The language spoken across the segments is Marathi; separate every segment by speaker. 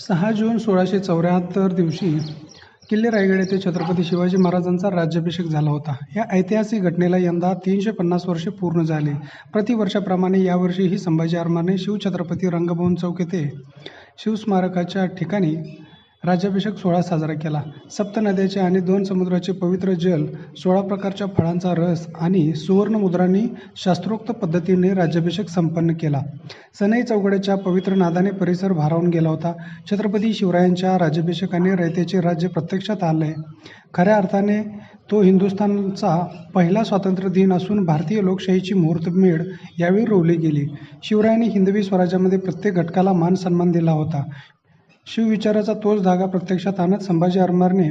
Speaker 1: 6 जून 1674 दिवशी किल्ले रायगड येथे छत्रपती शिवाजी महाराजांचा राज्याभिषेक झाला होता. या ऐतिहासिक घटनेला यंदा 350 वर्षे पूर्ण झाली. प्रतिवर्षाप्रमाणे यावर्षीही संभाजी महाराजांनी शिवछत्रपती रंगभवन चौक येथे शिवस्मारकाच्या ठिकाणी राज्याभिषेक सोहळा साजरा केला. सप्तनद्याचे आणि 2 समुद्राचे पवित्र जल, 16 प्रकारच्या फळांचा रस आणि सुवर्णमुद्रांनी शास्त्रोक्त पद्धतीने राज्याभिषेक संपन्न केला. सनई चौघड्याच्या पवित्र नादाने परिसर भारावून गेला होता. छत्रपती शिवरायांच्या राज्याभिषेकाने रयतेचे राज्य प्रत्यक्षात आले. खऱ्या अर्थाने तो हिंदुस्थानचा पहिला स्वातंत्र्य दिन असून भारतीय लोकशाहीची मुहूर्तमेढ यावेळी रोवली गेली. शिवरायांनी हिंदवी स्वराज्यामध्ये प्रत्येक घटकाला मान सन्मान दिला होता. शिवविचाराचा तोच धागा प्रत्यक्षात आणत संभाजी महाराजांनी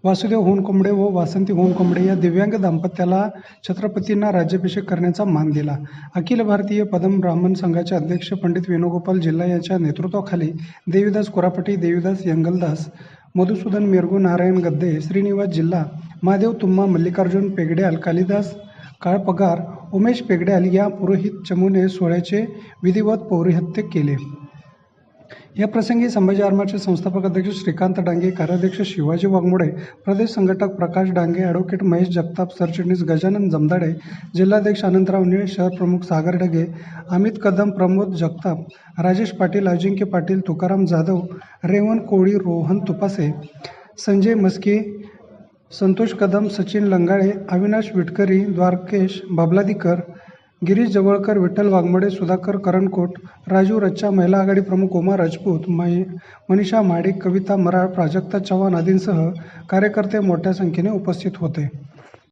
Speaker 1: वासुदेव होनकोंबडे व वासंती होनकोंबडे या दिव्यांग दाम्पत्याला छत्रपतींना राज्याभिषेक करण्याचा मान दिला. अखिल भारतीय पदम ब्राह्मण संघाचे अध्यक्ष पंडित वेणुगोपाल जिल्हा यांच्या नेतृत्वाखाली देवीदास कोरापटी, देवीदास यंगलदास, मधुसूदन मिरगू, नारायण गद्दे, श्रीनिवास जिल्हा, महादेव तुम्मा, मल्लिकार्जुन पेगड्याल, कालिदास काळपगार, उमेश पेगड्याल या पुरोहित चमूने सोहळ्याचे विधिवत पौरोहित्य केले. या प्रसंगी संभाजी आश्रमाचे संस्थापक अध्यक्ष श्रीकांत डांगे, कार्याध्यक्ष शिवाजी वाघमोडे, प्रदेश संघटक प्रकाश डांगे, ॲडव्होकेट महेश जगताप, सरचिटणीस गजानन जमदाडे, जिल्हाध्यक्ष आनंदराव निळे, शहर प्रमुख सागर ढगे, अमित कदम, प्रमोद जगताप, राजेश पाटील, अजिंक्य पाटील, तुकाराम जाधव, रेवण कोळी, रोहन तुपासे, संजय मस्के, संतोष कदम, सचिन लंगाळे, अविनाश विटकरी, द्वारकेश बाबलादीकर, गिरीश जवळकर, विठ्ठल वाघमोडे, सुधाकर करंजकोट, राजू रच्चा, महिला आघाडी प्रमुख उमा राजपूत, मनीषा महाडिक, कविता मराळ, प्राजक्ता चव्हाण आदींसह कार्यकर्ते मोठ्या संख्येने उपस्थित होते.